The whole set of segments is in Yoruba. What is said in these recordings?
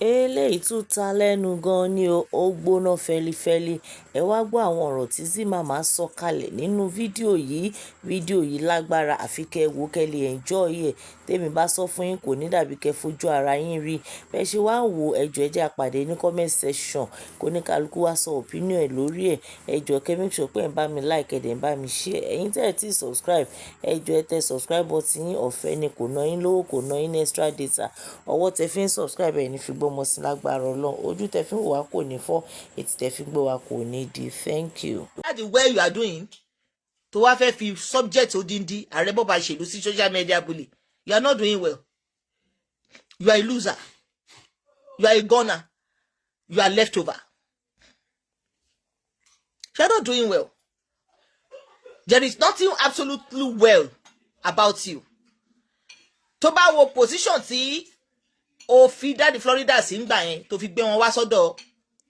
Eléyìí tún ta lẹ́nu gan ni o, ó gbóná fẹlifẹli. Ẹ wá gbọ́ àwọn ọ̀rọ̀ tí Zimama sọ kalẹ̀ nínú fídíò yìí. Fídíò yìí lágbára àfi kẹ́ wo kẹ́ lè enjoy ẹ̀. Tèmi bá sọ fún yín kò ní dàbí kẹ́ fojú ara yín rí. Bẹ́ẹ̀ ṣe wá wo ẹjọ́ ẹ jẹ́ a pàdé ní comment section kó ní kálukú wá sọ opinion ẹ̀ lórí ẹ̀. Ẹjọ́ kẹ́ make sure pé ẹ̀ ń bá mi like ẹ̀ dẹ̀ ń bá mi share. Ẹ̀yin tẹ́ ẹ ti subscribe, ẹjọ́ ẹ tẹ subscribe button yín ọ̀fẹ́ ni kò ná yín lówó kò ná yín extra data. Ọwọ́ tẹ fi ń subscribe ẹ̀ ní fi gbọ́ mọ́ sí lágbára Ọlọ́run. Ojú tẹ fi ń wò wá kò ní fọ́, etí tẹ fi ń gbọ́ wá kò ní di. Thank you. That's the way you are doing. To wá fẹ́ fi subject odindi ààrẹ bọ́ba ṣèlú sí social media bully. You are not doing well. You are a loser. You are a goner. You are leftover. You are not doing well. There is nothing absolutely well about you. Tó bá wo position tí o fi dáàdi Florida sí ń gbà yẹn tó fi gbé wọn wá sọ́dọ̀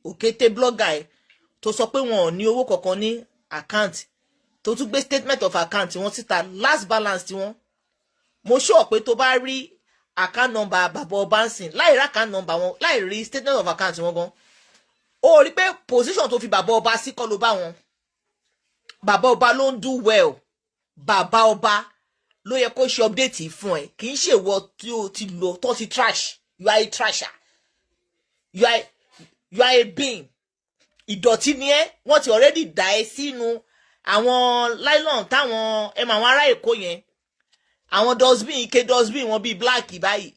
òkété blogger ẹ̀ tó sọ pé wọn ò ní owó kankan ní account tó tún gbé statement of account wọn síta last balance tí wọn mo sure pé tó bá rí account number bàbá ọba ń sìn láì rí account number wọn láì rí statement of account wọn gan ó rí pé position tó fi bàbá ọba sí kọ́ ló bá wọn bàbá ọba ló ń do well bàbá ọba ló yẹ kó ṣe update fún ẹ kì í ṣe ìwọ tí o ti lò tó ti trash. You are a trasher. You are a bean. Ìdọ̀tí ni ẹ́ wọ́n ti already dà ẹ́ sínú àwọn nylon táwọn ẹ mọ àwọn ará Èkó yẹn àwọn dustbin ike dustbin wọn bíi black báyìí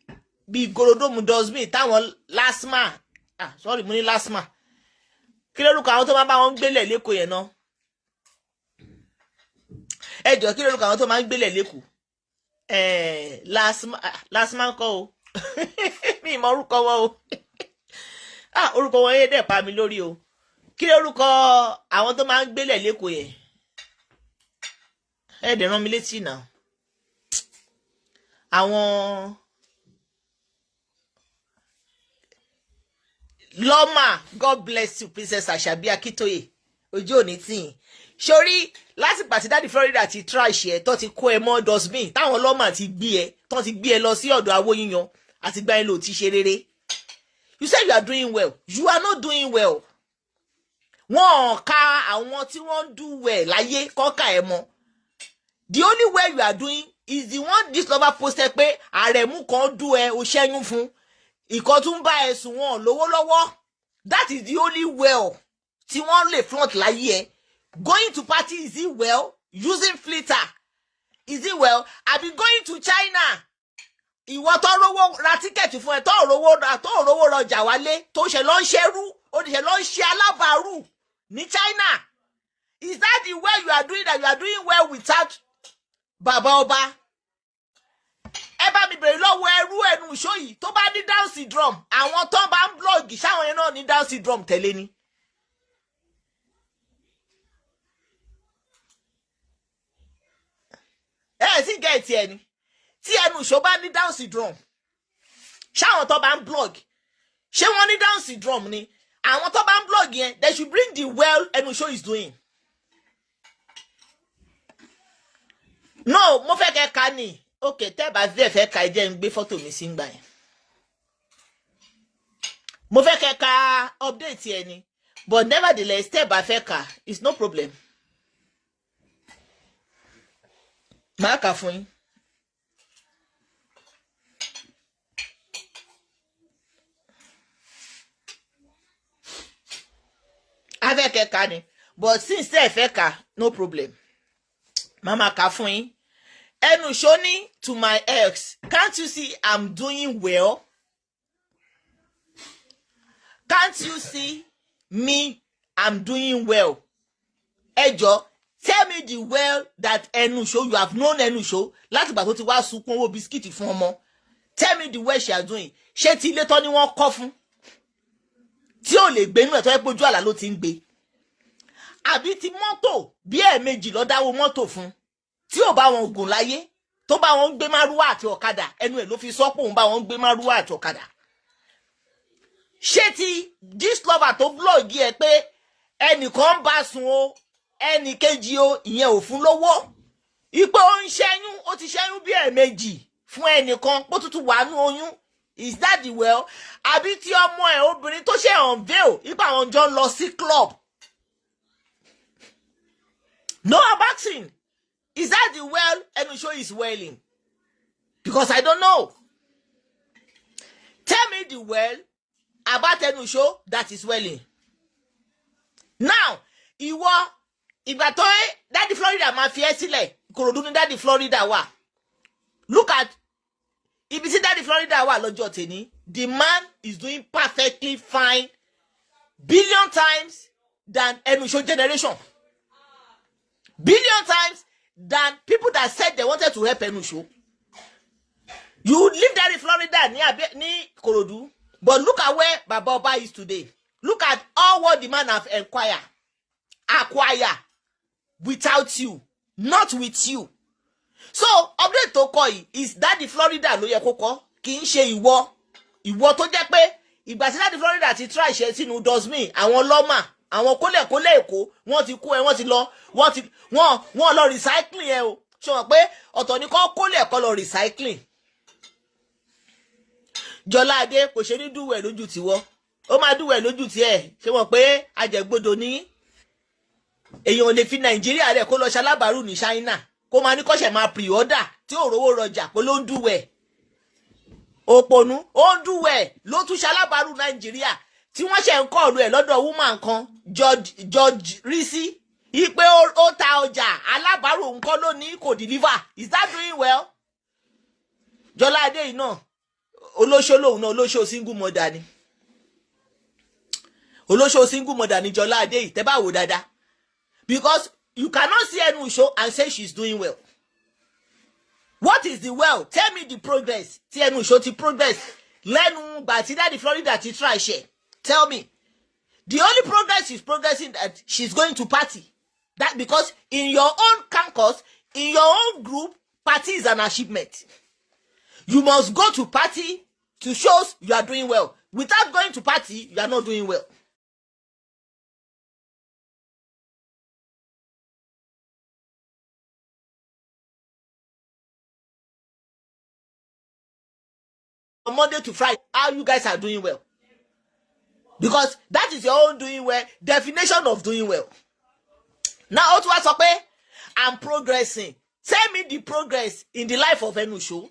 bíi gorodomu dustbin táwọn lasma sorry mo ní lasma kí lórúkọ àwọn tó máa bá wọn gbélẹ̀ lẹ́kọ̀ọ́ yẹn náà ẹ jọ kí lórúkọ àwọn tó máa ń gbélẹ̀ lẹ́kọ̀ọ́ lasma kọ́ o mi mọ orúkọ wọn o orúkọ wọn yé dẹ̀ pa mi lórí o kí lórúkọ àwọn tó máa ń gbélẹ̀ lẹ́kọ̀ọ́ yẹn ẹ dẹ̀ rán mi létí náà àwọn lọ́mà God bless you Princess Àṣàbí Akíntóyè ojú òní tìyìn sórí láti pàtí dáàdi Florida ti trash ẹ tó ti kó ẹ mọ́ dustbin táwọn lọ́mà ti gbé ẹ tó ti gbé ẹ lọ sí ọ̀dọ̀ awóyíyan àti gbá ẹ lò ti ṣe rere. You said you are doing well. You are not doing well. Wọ́n ka àwọn tí wọ́n do well láyé kọ́ka ẹ̀ mọ́. The only way you are doing is the one this lover posted pé àrẹ̀mú kan dú ẹ o ṣẹ́yún fún. Ìkan tún bá ẹ sùn wọn lówó lọ́wọ́. That is the only well tí wọ́n lè front láyé ẹ. Going to party is it well? Using flitter is it well? I been going to China. Ìwọ tó rówó ra tíkẹ̀tì fún ẹ tó rówó rọjà wálé tó ṣe lọ ń ṣerú ó ṣe lọ ń ṣe alábàárù ní China. Is that the way you are doing that you are doing well without bàbá ọba? Ẹ bá mi bèrè lọ́wọ́ ẹrú ẹnu ìṣó yìí tó bá ní Down syndrome àwọn tó bá ń blog ṣáwọn yẹn náà ní Down syndrome tẹ̀lé ni. Sì gẹ̀ẹ́tì ẹni tí ẹnu ìṣó bá ní Down syndrome ṣáwọn tó bá ń blog ṣé wọ́n ní Down syndrome ni àwọn tó bá ń blog yẹn they should bring the well ẹnu ìṣó is doing. No mo fẹ́ kẹ́ ka ni ok tẹ́ bá fẹ́ ka ẹ jẹ́ ń gbé fọ́tò mi sí ń gbà yẹn mo fẹ́ kẹ́ ka update ẹ ni but nevertheless tẹ́ bá fẹ́ ka it's no problem màá kà fún yín. Avec Kani, but since they feka, no problem. Mama Kafuni, Enu Shoni to my ex. Can't you see I'm doing well? Can't you see me? I'm doing well. Ejo, tell me the well that Enu show. You have known Enu show. Last but what was sukunwo biscuit for more. Tell me the way she are doing. She ti le Tony won coffin. Tí ó lè gbé nínú ẹ̀ tó yẹ pé ojú àlá ló ti ń gbé àbí ti mọ́tò bí ẹ̀ẹ̀mejì ló dáwó mọ́tò fún tí ò bá wọn gùn láyé tó bá wọn gbé márúwá àti ọ̀kadà ẹnu ẹ̀ ló fi sọ pé òun bá wọn gbé márúwá àti ọ̀kadà ṣé ti this lover tó blog ẹ pé ẹnìkan bá sùn o ẹnìkejì o ìyẹn ò fún lówó ipò ó ń ṣẹ́yún ó ti ṣẹ́yún bí ẹ̀ẹ̀mejì fún ẹnìkan pó tútù wà nú oyún Is that the well? Àbí tí ọmọ ẹ̀ obìnrin tó ṣe unveil ipa àwọn jọ ń lọ sí club. No, I'm asking. Is that the well Enusho is welling? Because I don't know. Tell me the well about Enusho that is welling. Now, ìgbà tó Daddy Florida máa fi ẹ́ sílẹ̀, Ìkòròdú ní Daddy Florida wà. Look at ibi tí Daddy Florida wà lọ́jọ́ tèní. The man is doing perfectly fine, billion times than Enusho generation. Billion times than people that said they wanted to help Enusho. You leave Daddy Florida ní Ìkòròdú, but look at where Baba Oba is today. Look at all what the man have acquire without you, not with you. So update tó kọ yìí is Daddy Florida ló yẹ kó kọ, kì í ṣe ìwọ tó jẹ́ pé ìgbà tí Daddy Florida ti try ṣe sínú dustbin àwọn lọ́mà àwọn kólẹ̀kólẹ̀ èkó wọ́n ti kó ẹ wọ́n ti lọ wọ́n lọ recycling ẹ o ṣe wọ́n pé ọ̀tọ̀ ní kọ́ kólẹ̀ kọ́ lọ recycling. Jọládé kò ṣe ní dúwẹ̀ lójú tiwọ́ ó máa dúwẹ̀ lójú tiẹ̀ ṣe wọ́n pé ajẹ̀gbodò ní èèyàn ò lè fi Nàìjíríà rẹ̀ kó lọ ṣalábàárù ní China kó máa ní kọ́ṣẹ̀ máa pre-order tí ò rówó rọjà pé ló ń dúwẹ̀ òpònú ó ń dúwẹ̀ ló tún ṣalábàárù Nàìjíríà tí wọ́n ṣe ń kọ́ ọ̀lú ẹ̀ lọ́dọ̀ woman kan George Risi ipe ó ta ọjà alábàárù nǹkan lónìí kò deliver. Is that doing well? Jọládé yìí náà olóṣó lòun náà olóṣó single mother ni olóṣó single mother ni Jọládé yìí tẹ́ bá wò dáadáa because you cannot see Enusho and say she's doing well. What is the well? Tell me the progress. Tí Enusho ti progress lẹ́nu gbà tí Daddy Florida ti try share. Tell me. The only progress she's progressing that she's going to party. That because in your own campus, in your own group, party is an achievement. You must go to party to show you are doing well. Without going to party, you are not doing well. From Monday to Friday, how you guys are doing well? Because that is your own doing well, definition of doing well. Now, what was up? I'm progressing. Tell me the progress in the life of Enusho.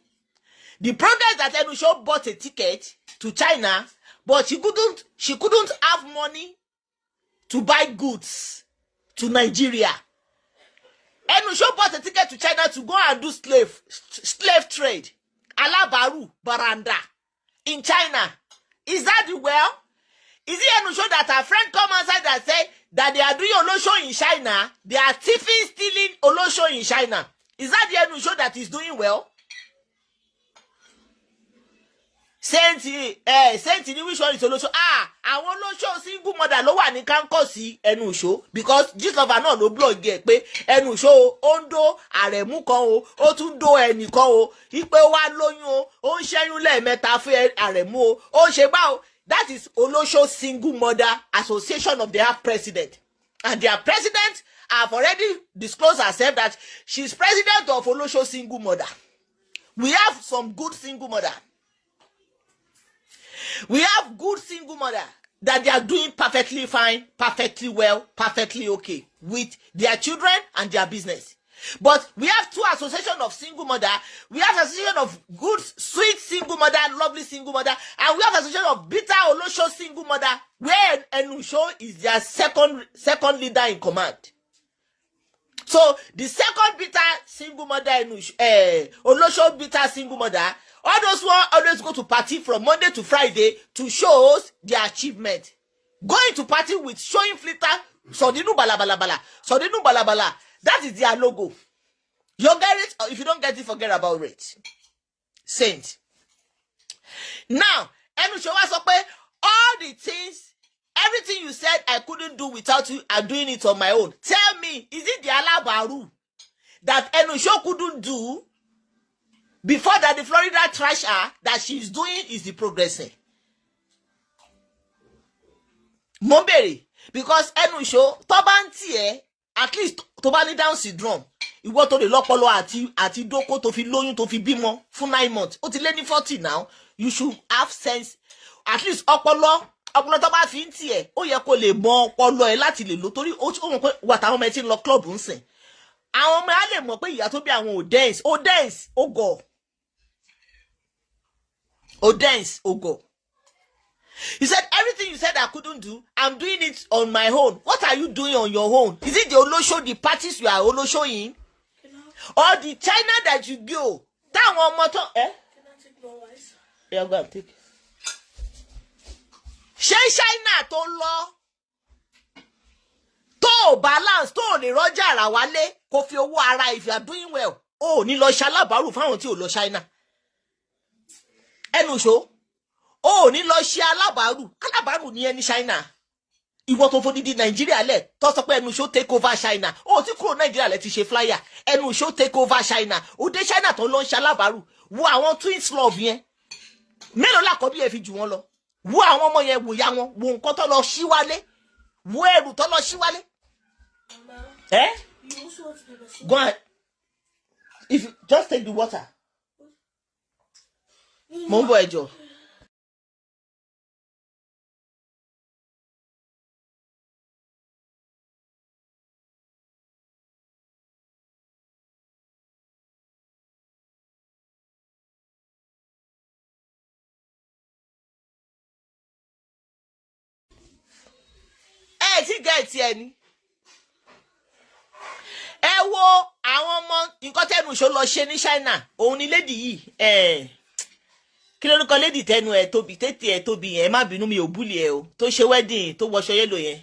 The progress that Enusho bought a ticket to China, but she couldn't have money to buy goods to Nigeria. Enusho bought a ticket to China to go and do slave trade. Alabaru, Baranda, in China. Is that the well? Is it Enusho that her friend come outside and say that they are doing Olosho in China? They are thieving, stealing Olosho in China. Is that the Enusho that is doing well? Saint which one is Olosho? Àwọn Olosho single mother ló wà ní campus Enusho because Gistlover náà ló blog ẹ̀ pé Enusho ó ń dó àrẹ̀mú kan o, ó tún dó ẹnìkan o, ipe wá lóyún o, ó ń ṣẹ́yún lẹ́ẹ̀mẹ́ta fún àrẹ̀mú o, ó ń ṣe báwo. That is Olosho Single Mother Association of their president. And their president have already disclosed herself that she's president of Olosho Single Mother. We have some good single mother. We have good single mother that they are doing perfectly fine, perfectly well, perfectly okay with their children and their business. But we have two associations of single mother. We have association of good, sweet single mother, lovely single mother, and we have association of bitter Olosho single mother, where Enusho is their second leader in command. So the second bitter single mother, Olosho bitter single mother, all those who always go to party from Monday to Friday to show their achievement. Going to party with showing flitter, Sodinu balabalabala, Sodinu balabala. That is their logo. You get it? Or if you don't get it, forget about it. Saint. Now, Enusho was up all the things, everything you said I couldn't do without you, I'm doing it on my own. Tell me, is it the Alabaru that Enusho couldn't do before that the Florida trash her that she's doing is the progressing? Momberi, because Enusho, Tobantie, at least tó bá ní Down syndrome, ìwọ tó lè lọ́pọlọ àti dóko tó fi lóyún tó fi bímọ fún 9 months. Ó ti lé ní 40 now. you should have sense, at least ọpọlọ tó bá fi ń tiẹ̀ ó yẹ kó lè mọ ọpọlọ ẹ láti lè lò torí ó mọ̀ pé wà táwọn ọmọ ẹ ti ń lọ club ń sìn àwọn ọmọ ẹ á lè mọ̀ pé ìyá tó bí àwọn ò dance ó dance ó gọ̀. He said, everything you said I couldn't do, I'm doing it on my own. What are you doing on your own? Is it the Olosho, the parties you are Oloshoing? Or the China that you go? That one more time, eh? Can I take more rice? Yeah, go and take. Ṣé China tó lọ tó balance tó lè rọ́jà ara wálé kó fi owó ara if you are doing well. Oh, ní lọ ṣalábàárù fáwọn tí ò lọ China. Ẹnu ṣó. Oh, ní lọ ṣe alábàárù ní ẹni China. Ìwọ tó fòdìdí Nàìjíríà lẹ̀ tó sọ pé ẹnu ṣó take over China. Oh, tí kúrò Nàìjíríà lẹ̀ ti ṣe flyer. Ẹnu ṣó take over China. Ó dé China tó lọ ṣe alábàárù. Wo àwọn twins love yẹn. Mélòó làkọ́bí ẹ fi jù wọ́n lọ. Wo àwọn ọmọ yẹn wò ya wọn. Wo nǹkan tó lọ ṣí wálé. Wo ẹrù tó lọ ṣí wálé. Eh? You also want to never see. Go ahead. If you just take the water. Mo ń bọ̀ ẹjọ́. Ẹ ti gẹ̀ẹ́tì ẹni. Ẹ wo àwọn ọmọ nǹkan tẹnu ṣó lọ ṣe ní China òun ni lady yìí kí lórúkọ lady tẹnu ẹ tóbi tètè ẹ tóbi yẹn má bínú mi ò búlì ẹ o tó ṣe wedding tó wọṣọ yẹlò yẹn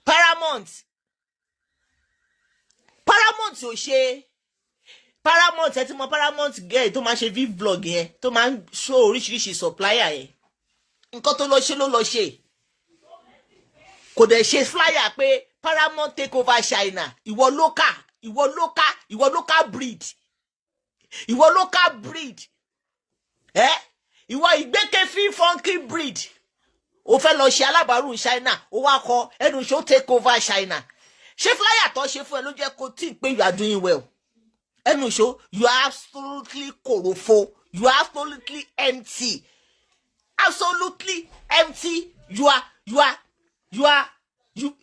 Paramount ò ṣe Paramount ẹ ti mọ Paramount girl tó máa ṣe vlog yẹn tó máa ń show oríṣiríṣi supplier yẹn nǹkan tó lọ ṣe ló lọ ṣe kò dẹ̀ ṣe flyer pé Paramount take over China ìwọ local breed ìwọ ìgbékefí funky breed ó fẹ́ lọ ṣe alábàárù China ó wá kọ ẹnu ṣó take over China ṣé flyer tó ṣe fún ẹ ló jẹ́ kó tí pé you are doing well ẹnu ṣó you are absolutely korofo you are absolutely empty you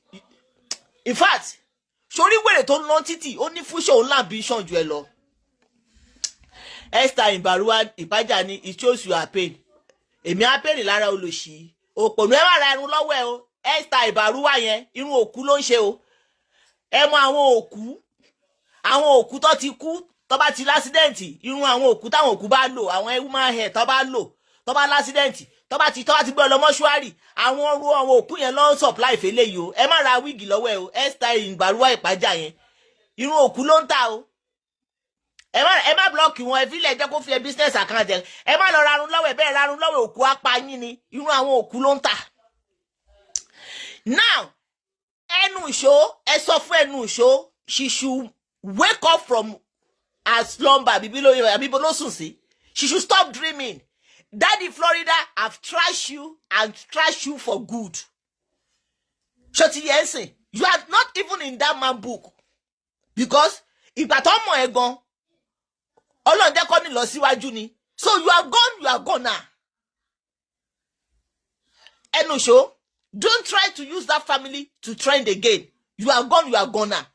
in fact sórí wèrè tó ń lọ títì ó ní fúnṣọ òun ambition jù ẹ lọ Esther Ìbàrúwá ìpájà ni it shows you are pain èmi á pèrè lára olóṣì òpònú ẹ má ra irun lọ́wọ́ ẹ o Esther Ìbàrúwá yẹn irun òkú ló ń ṣe o ẹ mọ àwọn òkú tó ti kú tó bá ti lásídẹ̀ǹtì irun àwọn òkú táwọn òkú bá lò àwọn human hair tó bá lò tó bá lásídẹ̀ǹtì tó bá ti gbé lọ mọ́ṣúárì àwọn òkú yẹn ló ń supply fèlè yìí o ẹ má ra wíìgì lọ́wọ́ ẹ o Esther Ìbàrúwá ìpájà yẹn irun òkú ló ń tà o ẹ má blọọkì wọn ẹ fi lẹ jẹ kó fi ẹ business account ẹ má lọ rarun lọ́wọ́ ẹ bẹ́ẹ̀ rarun lọ́wọ́ òkú apá yín ni irun àwọn òkú ló ń tà. Now ẹnu ìṣó ẹ sọ fún ẹnu ìṣó she should wake up from her slumber àbíbó ló sùn sí she should stop dreaming. Daddy Florida have trashed you and trashed you for good. Shoti Yensin, you are not even in that man book because ìgbà tó mọ̀ ẹ́ gan Ọlọ́run jẹ́ kó ní lọ síwájú ni so you are gone now. Ẹnu ṣó, don't try to use that family to trend again. You are gone now.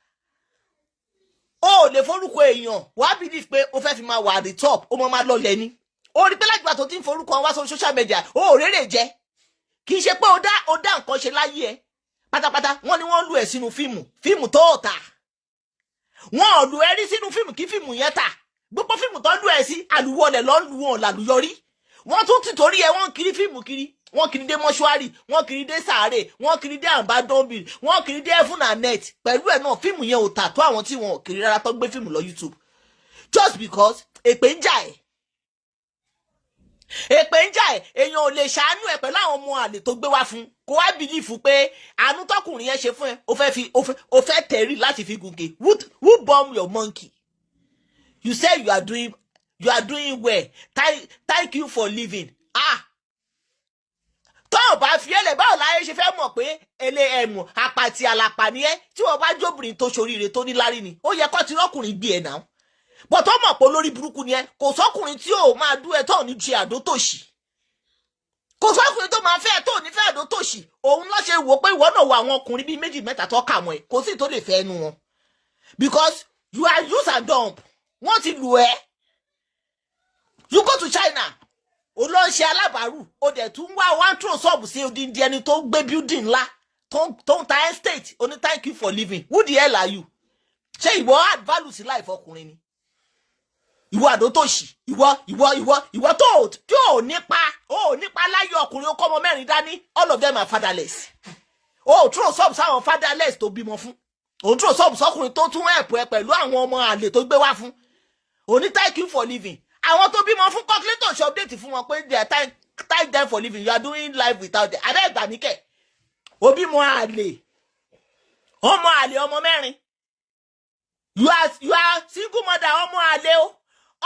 Lè forúkọ èèyàn wàá believe pé ó fẹ́ fi máa wà at the top ó máa lọ lẹ́ni. Ó rí pé lágbà tó ti ń forúkọ wá sórí social media ó rèrè jẹ kì í ṣe pé ó dá nǹkan ṣe láyé ẹ pátápátá wọ́n ní wọ́n lù ẹ́ sínú fíìmù tó tà wọ́n ò lù ẹ́ rí sínú fíìmù kí fíìmù yẹn tà gbogbo fíìmù tó lù ẹ́ sí àlùwọlẹ̀ lọ lù wọn làlùyọrí wọ́n tún ti torí ẹ wọ́n kiri fíìmù kiri wọ́n kiri dé mọ́ṣúárì wọ́n kiri dé sàárè wọ́n kiri dé àǹbádọ́bì wọ́n kiri dé heaven and earth pẹ̀lú ẹ̀ náà fíìmù yẹn ò tà tó àwọn tí wọn ò kiri rárá tó gbé fíìmù lọ YouTube just because èpè ń jà ẹ́ èèyàn ò lè ṣàánú ẹ pẹ̀lú àwọn ọmọ àlè tó gbé wá fún kó wá bìlífù pé àánú tọkùnrin yẹn ṣe fún ẹ ó fẹ́ tẹ̀rí láti fi gùnkè who bomb your monkey you say you are doing well thank you for living tó o bá fi ẹlẹ báwo láyé ṣe fẹ́ mọ̀ pé ẹmu apàtì àlàpà ni ẹ tí wọ́n bá jóbìnrin tó ṣoríire tó níláárí ni ó yẹ kó ti rọ́kùnrin gbé ẹ̀ náà but ó mọ̀ pé olórí burúkú ni ẹ kò sọ́kùnrin tí ò máa dú ẹ tó ní ṣe àdótòṣì kò sọ́kùnrin tó máa fẹ́ tó ní fẹ́ àdótòṣì òun ló ṣe wò pé ìwọ náà wo àwọn ọkùnrin bíi méjì mẹ́ta tó kà mọ́ ẹ kò sí tó lè fẹ́ ẹnu wọn because you are use and dump wọ́n ti lù ẹ́ you go to China o lọ ṣe alábàárù o dẹ̀ tún wá one throw sub sí odindi ẹni tó gbé building ńlá tó ń ta estate oní thank you for living who the hell are you ṣé ìwọ add value sí life ọkùnrin ni ìwọ àdótòṣì ìwọ tó ò nípa láyé ọkùnrin ó kọ́ ọmọ mẹ́rin dání all of them are fatherless o throw sub sáwọn fatherless tó bímọ fún o throw sub sọkùnrin tó tún help ẹ pẹ̀lú àwọn ọmọ àlè tó gbé wá fún oní thank you for living àwọn tó bímọ fún calculator ṣe update fún wọn pé they are thank them for living you are doing life without them abẹ́ ìgbà níkẹ́ o bímọ àlè ọmọ mẹ́rin you are single mother ọmọ àlè o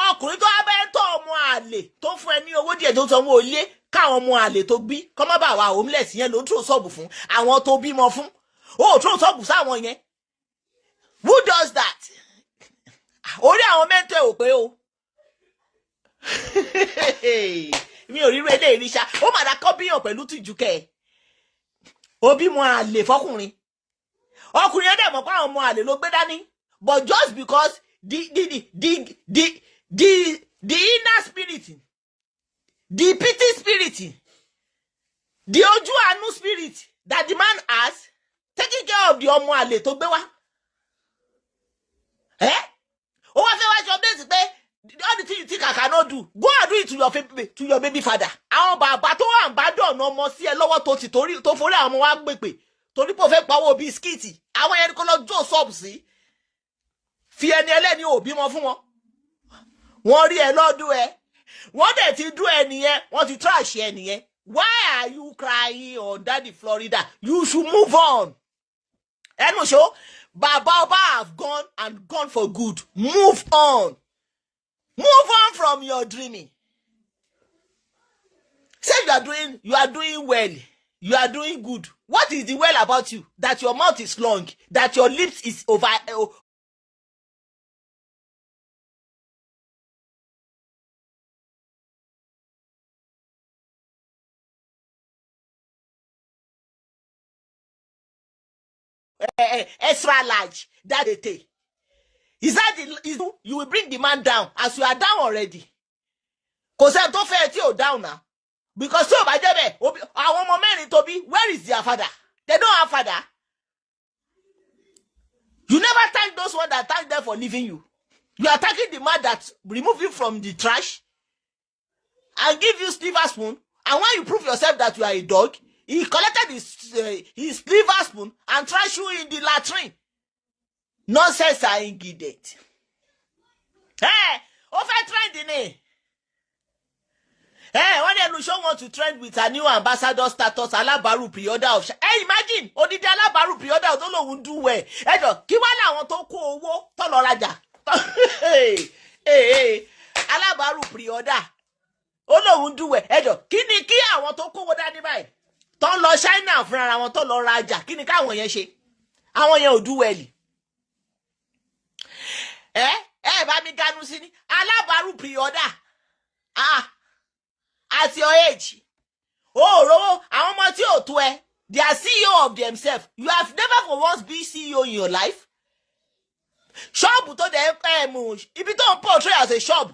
ọkùnrin tó abẹ́ tó ọmọ àlè tó fún ẹ ní owó díẹ̀ tó sanwó ilé káwọn ọmọ àlè tó bí kọ́ má bà wá homeless yẹn ló ń tró sọ́ọ̀bù fún àwọn tó bímọ fún ó tró sọ́ọ̀bù sáwọn yẹn who does that orí àwọn mẹ́tẹ̀ ò pé o mi ò ríro eléyìí rí ṣá ó mà dá kọ́ bíyàn pẹ̀lú tìjú kẹ́ ẹ̀ ó bímọ àlè fọkùnrin ọkùnrin yẹn dẹ̀ mọ̀ pé àwọn ọmọ àlè ló gbé dání but just because the inner spirit, the pity spirit, the ojú àánú spirit that the man has taking care of the ọmọ àlè tó gbé wá. Ó wá fẹ́ wá ṣe update pé all the things you think I cannot do, go and do it to your baby father. Àwọn bàbá tó wà ń bá dọ̀nà ọmọ sí ẹ lọ́wọ́ tó forí àwọn ọmọ wa gbèpè torí pé ó fẹ́ pawó bisikíìtì àwọn yẹn kó lọ jó ṣọ́ọ̀bù sí. Fi ẹni ẹlẹ́ni ò bímọ fún wọn. Wọ́n rí ẹ lọ́dún ẹ. Wọ́n dẹ̀ ti dún ẹ nìyẹn. Wọ́n ti trash ẹ nìyẹn. Why are you crying on Daddy Florida? You should move on. Ẹnu ṣó, Baba Oba have gone and gone for good. Move on. Move on from your dreaming. Say you are doing well. You are doing good. What is the well about you? That your mouth is long. That your lips is over. Extra large that they take. Is that you will bring the man down as you are down already? Because I don't feel you down now. Because so by the way, our mom and Toby, where is their father? They don't have father. You never thank those ones that thank them for leaving you. You are thanking the man that remove you from the trash and give you silver spoon. And when you prove yourself that you are a dog, he collected his silver spoon and trashed you in the latrine. Nonsense are ingredient. Hey, over trending. Hey, when the Lusho want to trend with a new ambassador status, Alabaru pre-order of. Hey, imagine, Odidi Alabaru pre-order of don't know who do well. Hey, Kiwala want to ko owo to lo raja. Hey, Alabaru pre-order. Oh no, who do well. Hey, kini ki àwọn tó kó owó dání báyìí. Tó lọ China fún ara wọn tó lọ rajà. Kini ká àwọn yẹn ṣe? Àwọn yẹn ò do well. Bá mi ganu sí ni. Alabaru pre-order. At your age. Àwọn ọmọ tí ò tó ẹ. They are CEO of themselves. You have never for once been CEO in your life. Shop tó dẹ̀ ibi tó ń portray as a shop.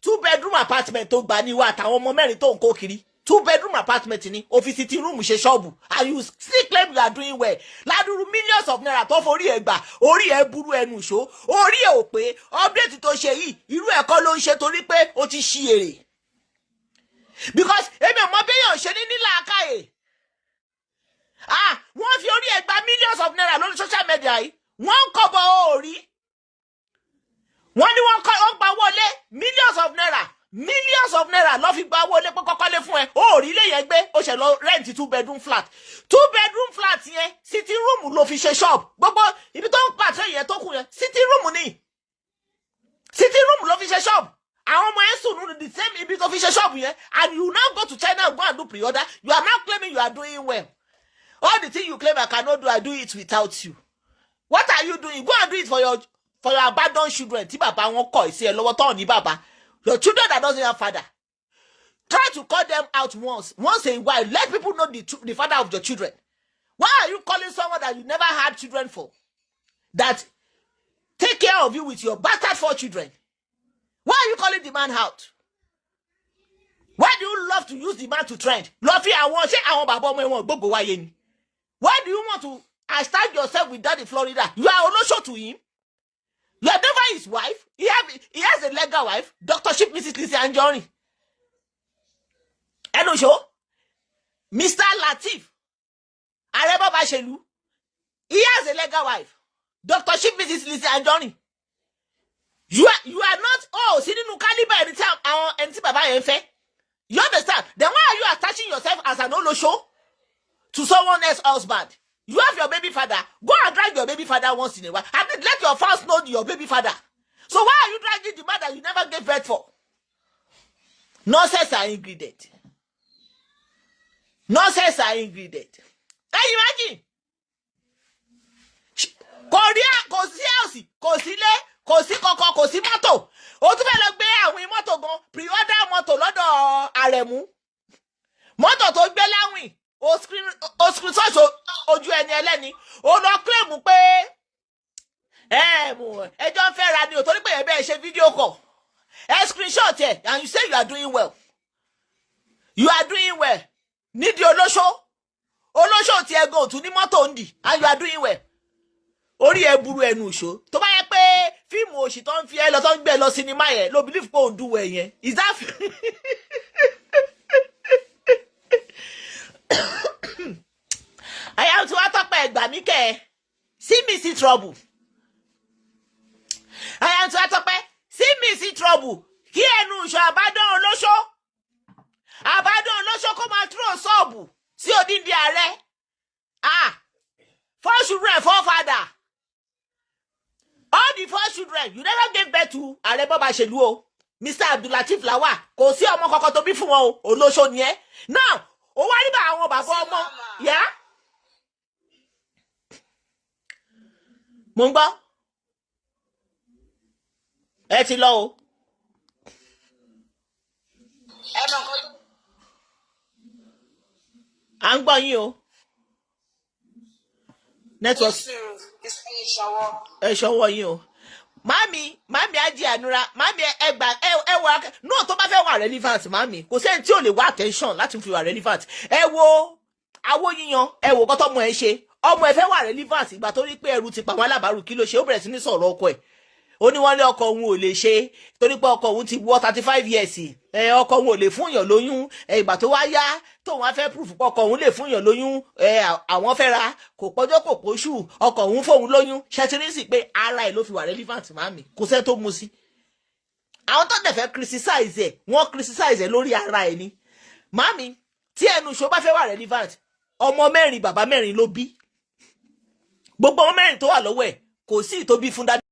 2-bedroom apartment tó gbà ní wa àtàwọn ọmọ mẹ́rin tó ń kó kiri. 2-bedroom apartment ni office room ṣe shop. And you still claim you are doing well. Ládùrú millions of naira tó forí ẹ gbà. Orí ẹ burú ẹnu ṣó. Orí ẹ ò pé update tó ṣe yìí. Irú ẹ̀kọ́ ló ń ṣe torí pé ó ti ṣí èrè. Because èmi ọmọ béèyàn ṣe ní làákàyè. Wọ́n fi orí ẹ gbà millions of naira lórí social media yìí. Wọ́n kọ́bọ̀ orí. Wọ́n ní wọ́n gba wọlé millions of naira ló fi gba wọlé pé kọ́kọ́ lé fún ẹ. Orí lè yẹn gbé ó ṣe lọ rent 2-bedroom flat. 2-bedroom flat yẹn sitting room ló fi ṣe shop. Gbogbo ibi tó ń pàṣẹ yẹn tó kù yẹn sitting room ni. Sitting room ló fi ṣe shop. Àwọn ọmọ yẹn sùn nínú the same ibi tó fi ṣe shop yẹn. And you now go to China and go and do pre-order. You are now claiming you are doing well. All the things you claim I cannot do, I do it without you. What are you doing? Go and do it for for your abandoned children tí bàbá wọn kọ̀ sí ẹ lọ́wọ́ tán ní bàbá, your children that doesn't have father. Try to call them out once in a while. Let people know the father of your children. Why are you calling someone that you never had children for, that take care of you with your bastard 4 children? Why are you calling the man out? Why do you love to use the man to trend? Why do you want to establish yourself with Daddy Florida? You are Olosho to him. You are never his wife. He has a legal wife, Dr. Ship Mrs. Lizzie Anjorin. Enosho, Mr. Latif, Areba Bashelu, he has a legal wife, Dr. Ship Mrs. Lizzie Anjorin. You are not sitting in caliber anytime anything baba enfe. You understand? Then why are you attaching yourself as an Olosho to someone else's husband? You have your baby father. Go and drag your baby father once in a while. And let your fans know your baby father. So why are you dragging the man that you never gave birth for? Nonsense are ingredient. Nonsense are ingredient. Can you imagine? Korea, kò sí house, kò sí ilé, kò sí koko, kò sí mọ́tò. Ó tún fẹ́ lọ gbé àwọn mọ́tò gan, pre-order mọ́tò lọ́dọ̀ Àrẹ̀mú. Mọ́tò tó gbé láwìn, ó screen touch ojú ẹni ẹlẹ́ni. Ó lọ claim pé ẹjọ́ ń fẹ́ ra ni ò torí pé ẹ bẹ́ẹ̀ ṣe fídíò kọ̀. Screenshot ẹ̀, and you say you are doing well. You are doing well. Nídìí Olóṣó ti ẹ̀gàn òtún ní mọ́tò ń dì, and you are doing well. Orí ẹ burú ẹnu ìṣó. Tó bá yẹ pé fíìmù òṣì tó ń fi ẹ lọ tó ń gbé lọ sinimá yẹn ló believe pé òun dùn yẹn. Is that I am to atọ́pẹ́ ẹgbà mí kẹ́ ẹ. See me see trouble. I am to atọ́pẹ́. See me see trouble. Kí ẹnu ìṣó àbádọ́ Olóṣó kó máa throw sọ́ọ̀bù sí odindi ààrẹ. 4 children, 4 father. All the 4 children, you never gave birth to Ààrẹ Bọ́ba Ṣèlú o. Mr. Abdulateef Lawal, kò sí ọmọ kankan tó bí fún wọn o. Olóṣó ni ẹ́. Now, ó wá rí bá àwọn bàbá ọmọ. Yeah? Mo ń gbọ́. Ẹ ti lọ o. À ń gbọ́ yín o. Network. Ẹ ṣọwọ́ yín o. Mami Aji Anura, mami ẹgbà ẹwà náà tó bá fẹ́ wà relevant mami. Kò sẹ́ni tí ò lè wá attention láti fi wà relevant. Ẹ wo awó yíyan, ẹ wo kọ́tọ́ ọmọ ẹ ṣe. Ọmọ ẹ fẹ́ wà relevant ìgbà tó rí pé ẹrù ti pa wọn alábàárù kí ló ṣe ó bẹ̀rẹ̀ sí ní sọ̀rọ̀ ọkọ ẹ̀. Ó ní wọ́n lé ọkọ òun ò lè ṣe torí pé ọkọ òun ti wọ 35 years. Ọkọ òun ò lè fún yàn lóyún. Ìgbà tó wá yá tóun wá fẹ́ proof pé ọkọ òun lè fún yàn lóyún. Àwọn fẹ́ ra kò pọ́jọ́ kò póṣù ọkọ òun fóun lóyún. Ṣẹ́tírísì pé ara ẹ̀ ló fi wà relevant mami. Kò sẹ́ tó mu sí. Àwọn tó dẹ̀ fẹ́ criticize ẹ̀ wọ́n criticize ẹ̀ lórí ara ẹ̀ ni. Mami tí ẹnu ìṣó bá fẹ́ wà relevant ọmọ 4 bàbá 4 ló bí. Gbogbo ọmọ 4 tó wà lọ́wọ́ ẹ̀ kò sí ìtóbi fún dádì.